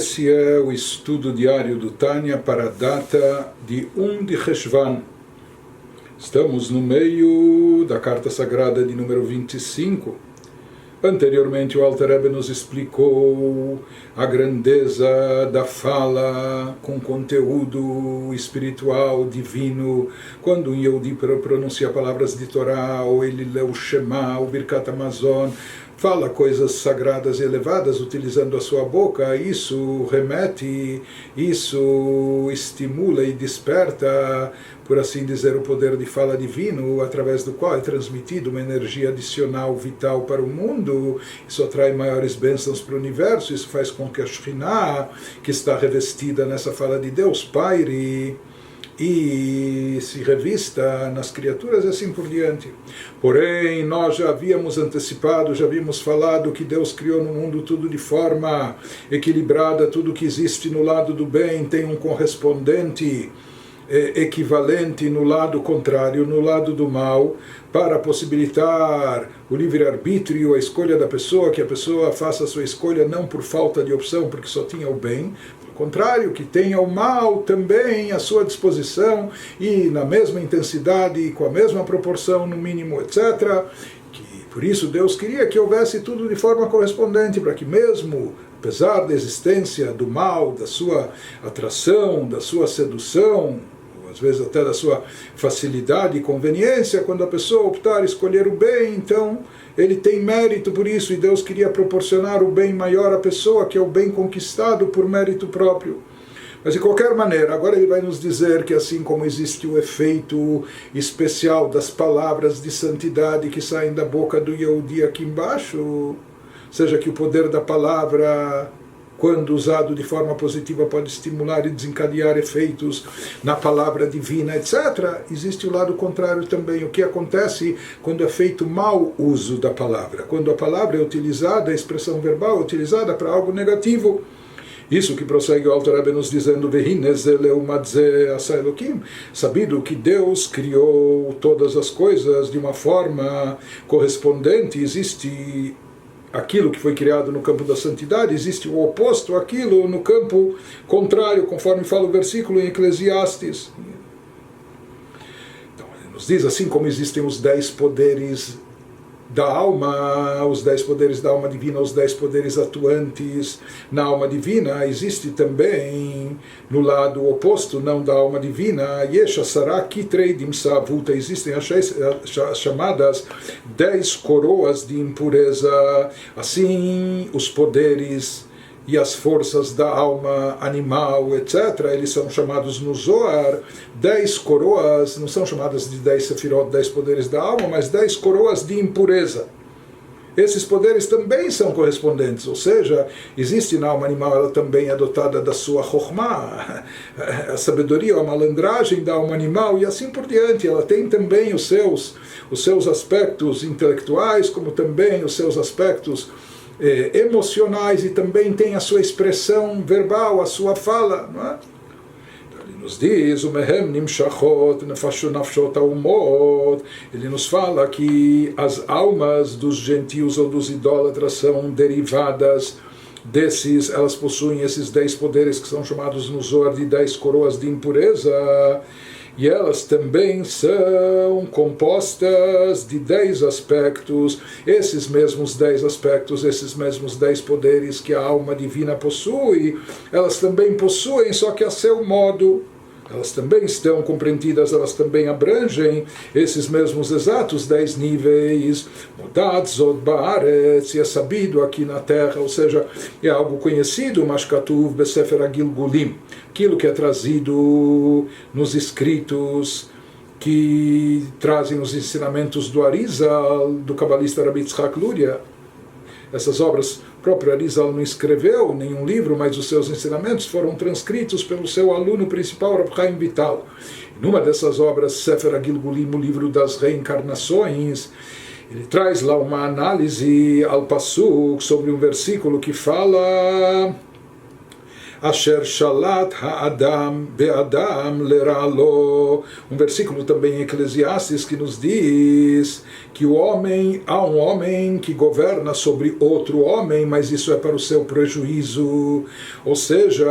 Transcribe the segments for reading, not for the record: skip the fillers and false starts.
Esse é o estudo diário do Tânia para a data de 1 de Cheshvan. Estamos no meio da Carta Sagrada de número 25. Anteriormente o Alter Rebbe nos explicou a grandeza da fala com conteúdo espiritual, divino, quando um Yehudi pronuncia palavras de Torá, ou ele lê o Shema, o Birkat Hamazon, fala coisas sagradas e elevadas utilizando a sua boca, isso remete, isso estimula e desperta, por assim dizer, o poder de fala divino, através do qual é transmitida uma energia adicional vital para o mundo. Isso atrai maiores bênçãos para o universo, isso faz com que a Shekhinah, que está revestida nessa fala de Deus, paire e se revista nas criaturas e assim por diante. Porém, nós já havíamos antecipado, já havíamos falado que Deus criou no mundo tudo de forma equilibrada, tudo que existe no lado do bem tem um correspondente equivalente no lado contrário, no lado do mal, para possibilitar o livre-arbítrio, a escolha da pessoa, que a pessoa faça a sua escolha não por falta de opção, porque só tinha o bem, pelo contrário, que tenha o mal também à sua disposição, e na mesma intensidade, com a mesma proporção, no mínimo, etc. Por isso Deus queria que houvesse tudo de forma correspondente, para que mesmo, apesar da existência do mal, da sua atração, da sua sedução, às vezes até da sua facilidade e conveniência, quando a pessoa optar escolher o bem, então ele tem mérito por isso, e Deus queria proporcionar o bem maior à pessoa, que é o bem conquistado por mérito próprio. Mas de qualquer maneira, agora ele vai nos dizer que assim como existe o efeito especial das palavras de santidade que saem da boca do Yehudi aqui embaixo, seja que o poder da palavra, quando usado de forma positiva, pode estimular e desencadear efeitos na palavra divina, etc. Existe o lado contrário também. O que acontece quando é feito mau uso da palavra? Quando a palavra é utilizada, a expressão verbal é utilizada para algo negativo. Isso que prossegue o Alter Rebbe nos dizendo, sabido que Deus criou todas as coisas de uma forma correspondente, existe aquilo que foi criado no campo da santidade, existe o oposto àquilo no campo contrário, conforme fala o versículo em Eclesiastes. Então ele nos diz, assim como existem os 10 poderes da alma, os 10 poderes da alma divina, os 10 poderes atuantes na alma divina, existe também no lado oposto, não da alma divina, existem as chamadas 10 coroas de impureza. Assim, os poderes e as forças da alma animal, etc., eles são chamados no Zohar 10 coroas, não são chamadas de 10 sefirot, 10 poderes da alma, mas 10 coroas de impureza. Esses poderes também são correspondentes, ou seja, existe na alma animal, ela também é dotada da sua chokhmah, a sabedoria, a malandragem da alma animal, e assim por diante. Ela tem também os seus aspectos intelectuais, como também os seus aspectos emocionais, e também tem a sua expressão verbal, a sua fala, não é? Então ele nos diz, ele nos fala que as almas dos gentios ou dos idólatras são derivadas desses, elas possuem esses 10 poderes que são chamados no Zohar de 10 coroas de impureza, e elas também são compostas de 10 aspectos, esses mesmos 10 aspectos, esses mesmos 10 poderes que a alma divina possui, elas também possuem, só que a seu modo. Elas também estão compreendidas, elas também abrangem esses mesmos exatos 10 níveis, Modatzot Baaretz, e é sabido aqui na terra, ou seja, é algo conhecido, Mashkatuv Besefer Agilgulim, aquilo que é trazido nos escritos que trazem os ensinamentos do Arizal, do cabalista Rabbi Yitzhak Luria. Essas obras, o próprio Arizal não escreveu nenhum livro, mas os seus ensinamentos foram transcritos pelo seu aluno principal, Rav Chaim Vital. Numa dessas obras, Sefer Agilgulim, o livro das reencarnações, ele traz lá uma análise al Pasuk sobre um versículo que fala asher shalat ha'adam be'adam lera'alo. Um versículo também em Eclesiastes que nos diz que há um homem que governa sobre outro homem, mas isso é para o seu prejuízo. Ou seja,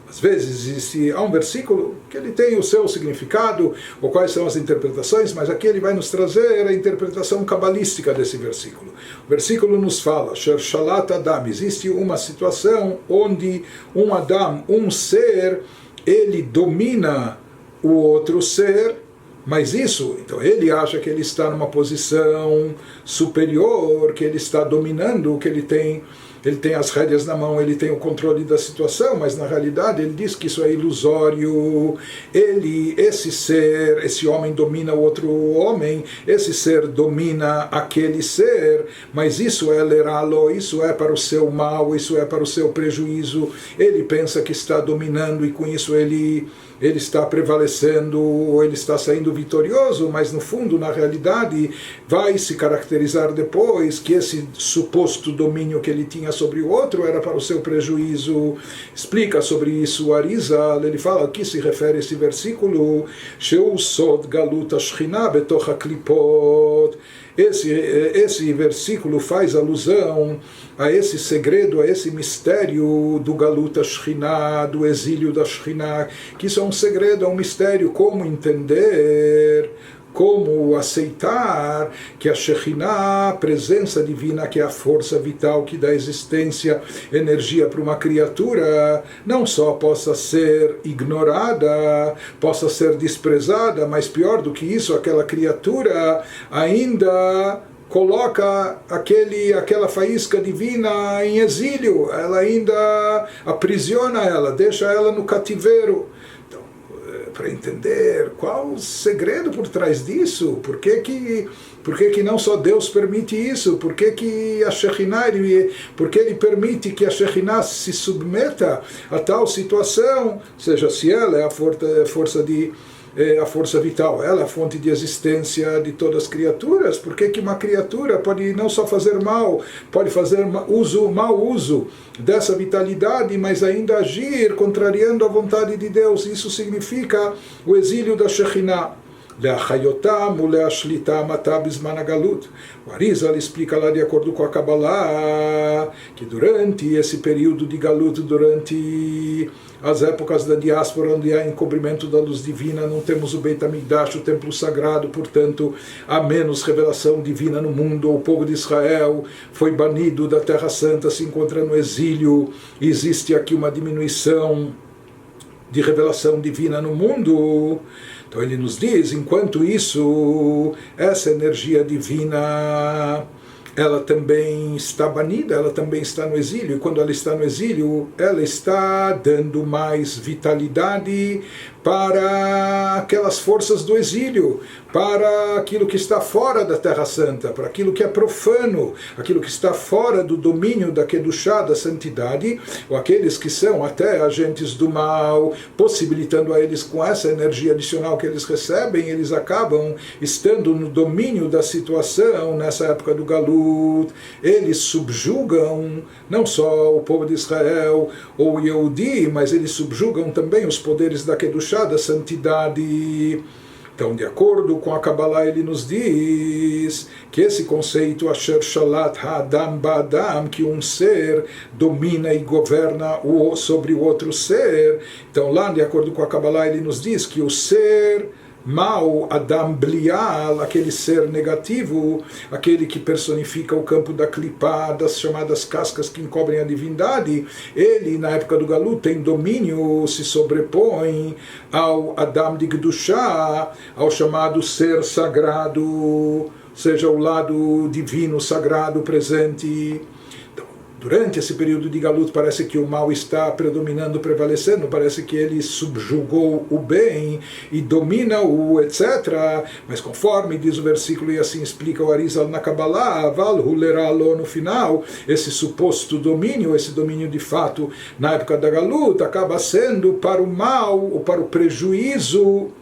às vezes há um versículo que ele tem o seu significado, ou quais são as interpretações, mas aqui ele vai nos trazer a interpretação cabalística desse versículo. O versículo nos fala, Sher Shalat Adam, existe uma situação onde um Adam, um ser, ele domina o outro ser, mas isso, então ele acha que ele está numa posição superior, que ele está dominando, que ele tem as rédeas na mão, ele tem o controle da situação, mas na realidade ele diz que isso é ilusório. Esse homem domina o outro homem, esse ser domina aquele ser, mas isso é leralo, isso é para o seu mal, isso é para o seu prejuízo. Ele pensa que está dominando e com isso ele está prevalecendo, ele está saindo vitorioso, mas no fundo, na realidade, vai se caracterizar depois que esse suposto domínio que ele tinha sobre o outro era para o seu prejuízo. Explica sobre isso o Arizal, ele fala que se refere a esse versículo, Sheu Sod Galut Ashchina Betoch HaKlipot. Esse versículo faz alusão a esse segredo, a esse mistério do Galut Ashchina, do exílio da Shechina, que isso é um segredo, é um mistério, como entender, como aceitar que a Shekhinah, a presença divina, que é a força vital que dá existência, energia para uma criatura, não só possa ser ignorada, possa ser desprezada, mas pior do que isso, aquela criatura ainda coloca aquela faísca divina em exílio, ela ainda aprisiona ela, deixa ela no cativeiro. Para entender qual o segredo por trás disso, por que não só Deus permite isso, por que a Shekhinah, por que ele permite que a Shekhinah se submeta a tal situação, seja se ela é a força vital, ela é a fonte de existência de todas as criaturas. Por que uma criatura pode não só fazer mal, pode fazer mau uso dessa vitalidade, mas ainda agir contrariando a vontade de Deus? Isso significa o exílio da Shekhinah. O Arizal explica lá de acordo com a Kabbalah que durante esse período de Galut, durante as épocas da diáspora, onde há encobrimento da luz divina, não temos o Beit HaMikdash, o templo sagrado, portanto há menos revelação divina no mundo. O povo de Israel foi banido da Terra Santa, se encontra no exílio, existe aqui uma diminuição de revelação divina no mundo. Então ele nos diz, enquanto isso, essa energia divina, ela também está banida, ela também está no exílio, e quando ela está no exílio, ela está dando mais vitalidade para aquelas forças do exílio, para aquilo que está fora da Terra Santa, para aquilo que é profano, aquilo que está fora do domínio da Kedushá, da santidade, ou aqueles que são até agentes do mal, possibilitando a eles, com essa energia adicional que eles recebem, eles acabam estando no domínio da situação. Nessa época do Galut, eles subjugam não só o povo de Israel ou o Yehudi, mas eles subjugam também os poderes da Kedushá, da santidade. Então, de acordo com a Kabbalah, ele nos diz que esse conceito, Asher Shalat Ha'adam Ba'adam, que um ser domina e governa sobre o outro ser. Então, lá, de acordo com a Kabbalah, ele nos diz que o ser mal, Adam Blial, aquele ser negativo, aquele que personifica o campo da Klipá, das chamadas cascas que encobrem a divindade, ele, na época do Galut, tem domínio, se sobrepõe ao Adam de Kedushá, ao chamado ser sagrado, seja o lado divino, sagrado, presente. Durante esse período de Galut parece que o mal está predominando, prevalecendo, parece que ele subjugou o bem e domina o etc. Mas conforme diz o versículo, e assim explica o Arizal na Kabbalah, no final, esse suposto domínio, esse domínio de fato na época da Galut, acaba sendo para o mal ou para o prejuízo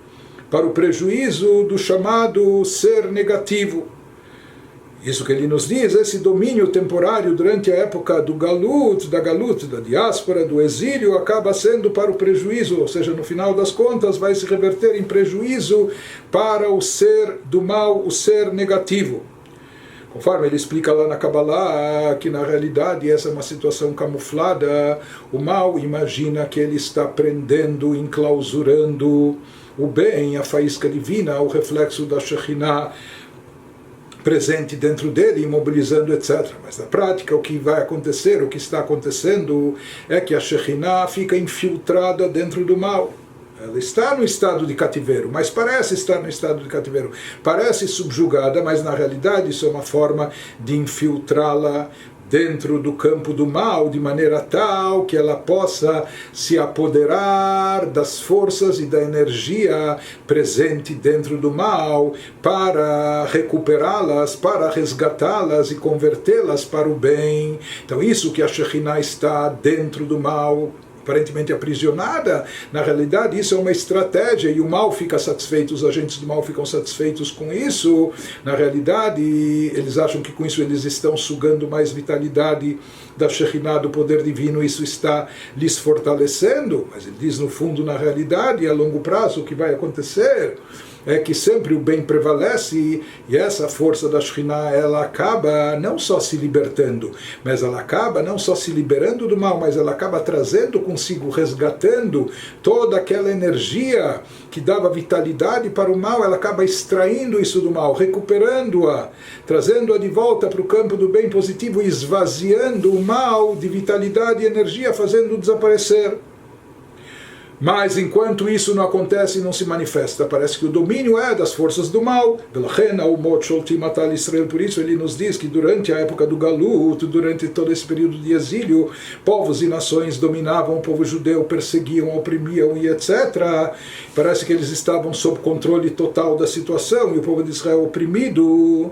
do chamado ser negativo. Isso que ele nos diz, esse domínio temporário durante a época do galut, da diáspora, do exílio, acaba sendo para o prejuízo, ou seja, no final das contas vai se reverter em prejuízo para o ser do mal, o ser negativo. Conforme ele explica lá na Kabbalah, que na realidade essa é uma situação camuflada, o mal imagina que ele está prendendo, enclausurando o bem, a faísca divina, o reflexo da Shekhinah, presente dentro dele, imobilizando, etc. Mas na prática o que vai acontecer, o que está acontecendo, é que a Shekhinah fica infiltrada dentro do mal. Ela está no estado de cativeiro, mas parece estar no estado de cativeiro. Parece subjugada, mas na realidade isso é uma forma de infiltrá-la dentro do campo do mal, de maneira tal que ela possa se apoderar das forças e da energia presente dentro do mal para recuperá-las, para resgatá-las e convertê-las para o bem. Então isso que a Shekhinah está dentro do mal, aparentemente aprisionada, na realidade isso é uma estratégia e o mal fica satisfeito, os agentes do mal ficam satisfeitos com isso. Na realidade eles acham que com isso eles estão sugando mais vitalidade da Shekhinah, do poder divino, isso está lhes fortalecendo, mas ele diz no fundo, na realidade, a longo prazo o que vai acontecer é que sempre o bem prevalece e essa força da Shekhinah, ela acaba não só se libertando, mas ela acaba não só se liberando do mal, mas ela acaba trazendo consigo, resgatando toda aquela energia que dava vitalidade para o mal, ela acaba extraindo isso do mal, recuperando-a, trazendo-a de volta para o campo do bem positivo, esvaziando o mal de vitalidade e energia, fazendo-o desaparecer. Mas enquanto isso não acontece e não se manifesta, parece que o domínio é das forças do mal. Por isso ele nos diz que durante a época do Galut, durante todo esse período de exílio, povos e nações dominavam o povo judeu, perseguiam, oprimiam e etc. Parece que eles estavam sob controle total da situação e o povo de Israel oprimido.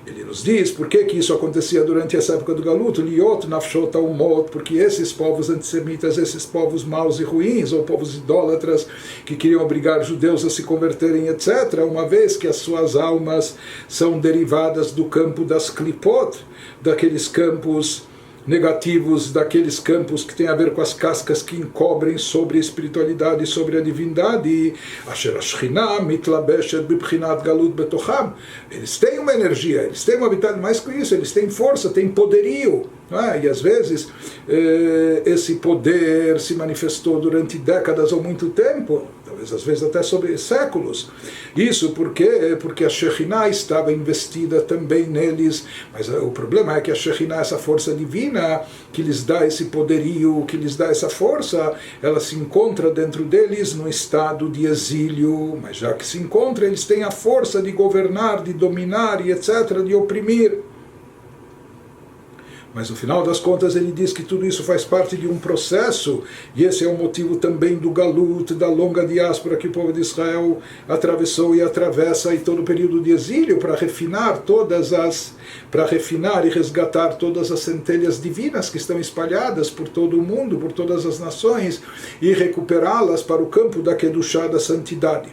Ele nos diz por que isso acontecia durante essa época do Galut, Liot Nafshot Umot, porque esses povos antissemitas, esses povos maus e ruins, ou povos idólatras, que queriam obrigar judeus a se converterem, etc., uma vez que as suas almas são derivadas do campo das klipot, daqueles campos negativos, daqueles campos que têm a ver com as cascas que encobrem sobre a espiritualidade, sobre a divindade. Eles têm uma energia, eles têm uma vitalidade, mais que isso, eles têm força, têm poderio. E às vezes esse poder se manifestou durante décadas ou muito tempo, talvez às vezes até sobre séculos. Isso porque a Shekhinah estava investida também neles, mas o problema é que a Shekhinah, essa força divina que lhes dá esse poderio, que lhes dá essa força, ela se encontra dentro deles no estado de exílio, mas já que se encontra, eles têm a força de governar, de dominar e etc., de oprimir. Mas no final das contas ele diz que tudo isso faz parte de um processo, e esse é o motivo também do Galut, da longa diáspora que o povo de Israel atravessou e atravessa, e todo o período de exílio, para refinar e resgatar todas as centelhas divinas que estão espalhadas por todo o mundo, por todas as nações, e recuperá-las para o campo da Kedushá, da santidade.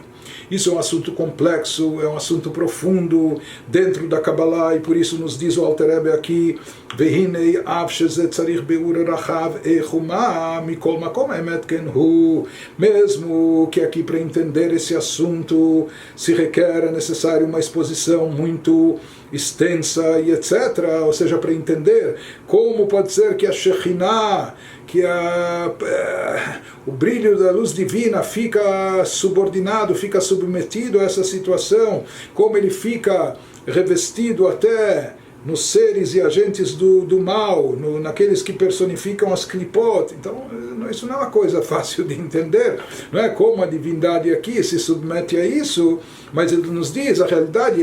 Isso é um assunto complexo, é um assunto profundo dentro da Kabbalah, e por isso nos diz o Alter Rebbe aqui, Vehinei av sheze tzarich beur rachav echumah mikol makom emet ken hu. Mesmo que aqui para entender esse assunto se requer, é necessário uma exposição muito extensa e etc. Ou seja, para entender como pode ser que a Shekhinah, que o brilho da luz divina fica subordinado, fica submetido a essa situação, como ele fica revestido até nos seres e agentes do mal, naqueles que personificam as klipot. Então, isso não é uma coisa fácil de entender, não é como a divindade aqui se submete a isso, mas ele nos diz, a realidade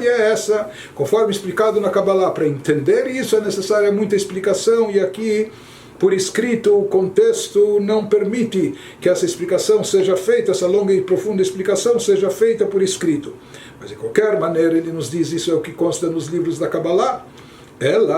é essa, conforme explicado na Kabbalah. Para entender isso é necessária muita explicação, e aqui, por escrito, o contexto não permite que essa explicação seja feita, essa longa e profunda explicação seja feita por escrito. Mas de qualquer maneira ele nos diz, isso é o que consta nos livros da Kabbalah, אלא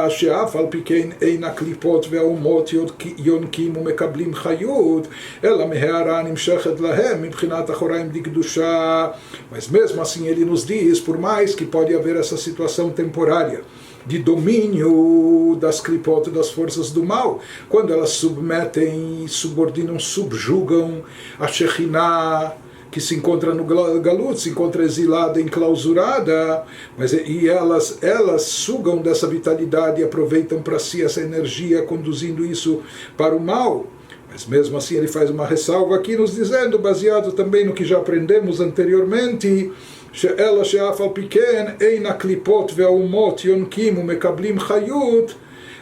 שאף על פי כן אין הקליפות והאומות יונקים ומקבלים חיות, אלא מהערה נמשכת להם מבחינת אחוריים דקדושה. Mas mesmo assim ele nos diz, por mais que pode haver essa situação temporária de domínio das clipot, das forças do mal, quando elas submetem, subordinam, subjugam a Shekhinah, que se encontra no Galut, se encontra exilada, enclausurada, e elas sugam dessa vitalidade e aproveitam para si essa energia, conduzindo isso para o mal. Mas mesmo assim ele faz uma ressalva aqui nos dizendo, baseado também no que já aprendemos anteriormente, שאלה שאף על פי כן אין הקליפות והאומות יונקים ומקבלים חיות,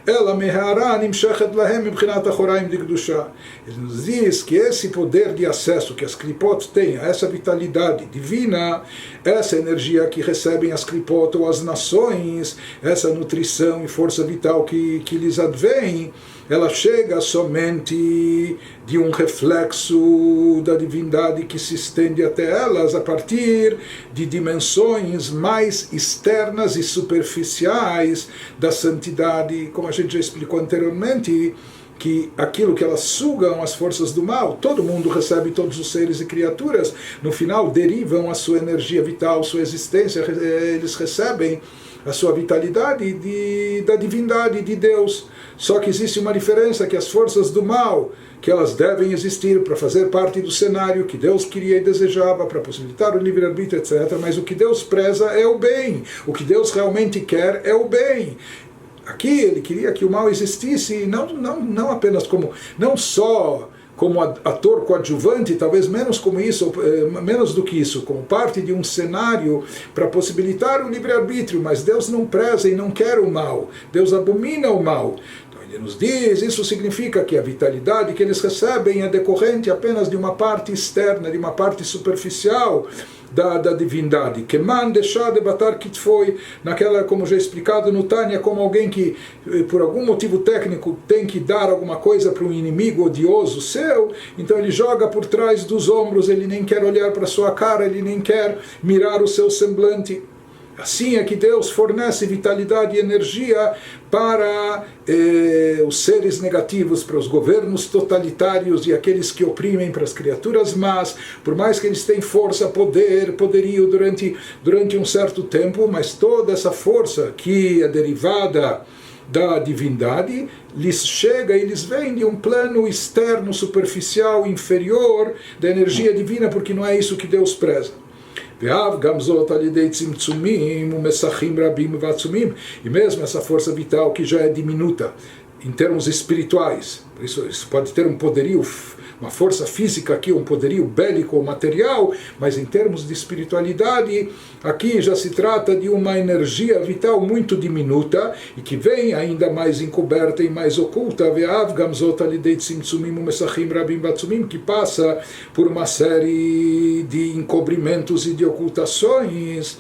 אלא מהערה נמשכת להם מבחינת אחוריים דקדושה. Ele nos diz que esse poder de acesso que as clipot têm, essa vitalidade divina, essa energia que recebem as clipot ou as nações, essa nutrição e força vital que lhes advém, ela chega somente de um reflexo da divindade que se estende até elas a partir de dimensões mais externas e superficiais da santidade, como a gente já explicou anteriormente, que aquilo que elas sugam, as forças do mal, todo mundo recebe, todos os seres e criaturas, no final derivam a sua energia vital, sua existência, eles recebem a sua vitalidade da divindade de Deus. Só que existe uma diferença, que as forças do mal, que elas devem existir para fazer parte do cenário que Deus queria e desejava, para possibilitar o livre-arbítrio, etc. Mas o que Deus preza é o bem. O que Deus realmente quer é o bem. Aqui ele queria que o mal existisse, não apenas como, não só como ator coadjuvante, talvez menos como isso, menos do que isso, como parte de um cenário para possibilitar o livre-arbítrio, mas Deus não preza e não quer o mal, Deus abomina o mal. Então ele nos diz, isso significa que a vitalidade que eles recebem é decorrente apenas de uma parte externa, de uma parte superficial da divindade, que man deixar de batar que foi naquela, como já explicado no Tânia, como alguém que por algum motivo técnico tem que dar alguma coisa para um inimigo odioso seu, então ele joga por trás dos ombros, ele nem quer olhar para sua cara, ele nem quer mirar o seu semblante. Assim é que Deus fornece vitalidade e energia para os seres negativos, para os governos totalitários e aqueles que oprimem, para as criaturas más, por mais que eles tenham força, poderio durante um certo tempo, mas toda essa força que é derivada da divindade lhes chega e lhes vem de um plano externo, superficial, inferior da energia divina, porque não é isso que Deus preza. E mesmo essa força vital que já é diminuta em termos espirituais, isso pode ter um poderio, uma força física aqui, um poderio bélico ou material, mas em termos de espiritualidade, aqui já se trata de uma energia vital muito diminuta e que vem ainda mais encoberta e mais oculta, que passa por uma série de encobrimentos e de ocultações,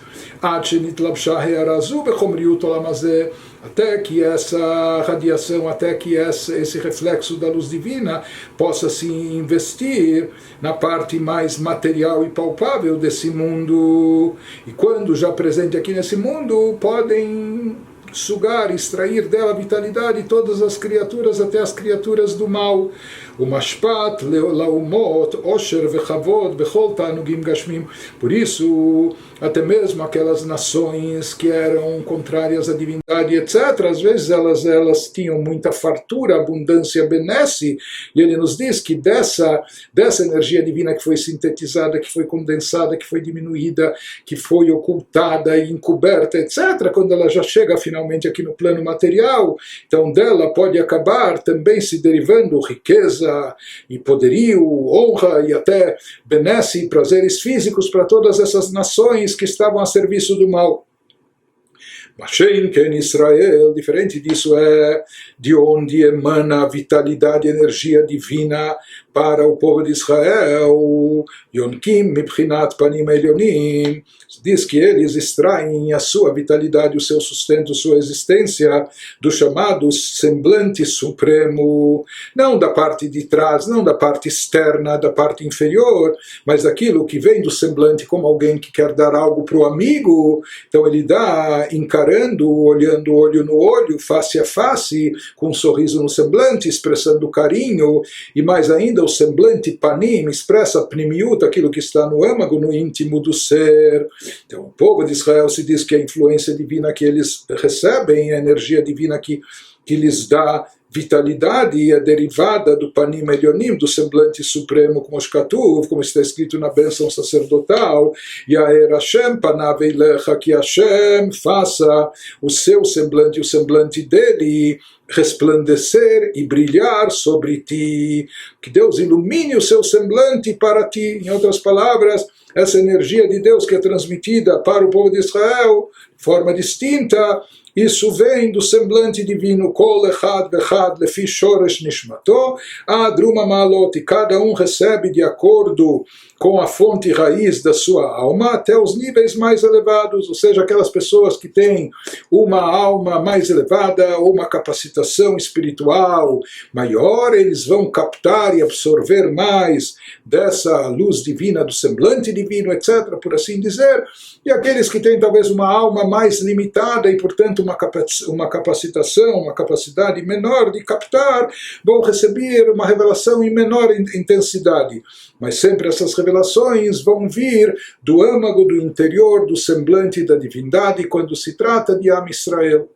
até que essa radiação, até que esse reflexo da luz divina possa se investir na parte mais material e palpável desse mundo. E quando já presente aqui nesse mundo, podem sugar, extrair dela vitalidade todas as criaturas, até as criaturas do mal. O mashpat laumot osher vechavod bechol tanugim gashmim. Por isso, até mesmo aquelas nações que eram contrárias à divindade, etc., às vezes elas tinham muita fartura, abundância, benesse, e ele nos diz que dessa energia divina que foi sintetizada, que foi condensada, que foi diminuída, que foi ocultada e encoberta, etc., quando ela já chega finalmente aqui no plano material, então dela pode acabar também se derivando riqueza e poderio, honra e até benesse e prazeres físicos para todas essas nações que estavam a serviço do mal. Mas em Israel, diferente disso, é de onde emana a vitalidade, energia divina para o povo de Israel, Yonkim Mibchinat Panim Elyonim, diz que eles extraem a sua vitalidade, o seu sustento, sua existência do chamado semblante supremo, não da parte de trás, não da parte externa, da parte inferior, mas daquilo que vem do semblante, como alguém que quer dar algo para o amigo. Então ele dá encarando, olhando olho no olho, face a face, com um sorriso no semblante, expressando carinho, e mais ainda o semblante panim expressa pnimiut, aquilo que está no âmago, no íntimo do ser. Então o povo de Israel se diz que a influência divina que eles recebem, a energia divina que lhes dá vitalidade, é derivada do panim elyonim, do semblante supremo, como Shkatuv, como está escrito na bênção sacerdotal, Yair Hashem panav eilecha, que Hashem faça o seu semblante, o semblante dele, resplandecer e brilhar sobre ti, que Deus ilumine o seu semblante para ti. Em outras palavras, essa energia de Deus que é transmitida para o povo de Israel de forma distinta, isso vem do semblante divino, Kol Echad Vechad Lefi Shoresh Nishmato Ad Ruma Ma'alot, e cada um recebe de acordo com a fonte raiz da sua alma até os níveis mais elevados, ou seja, aquelas pessoas que têm uma alma mais elevada ou uma capacitação espiritual maior, eles vão captar e absorver mais dessa luz divina, do semblante divino, etc., por assim dizer. E aqueles que têm talvez uma alma mais limitada e, portanto, uma capacitação, uma capacidade menor de captar, vão receber uma revelação em menor intensidade. Mas sempre essas revelações vão vir do âmago, do interior, do semblante da divindade, quando se trata de Am Israel.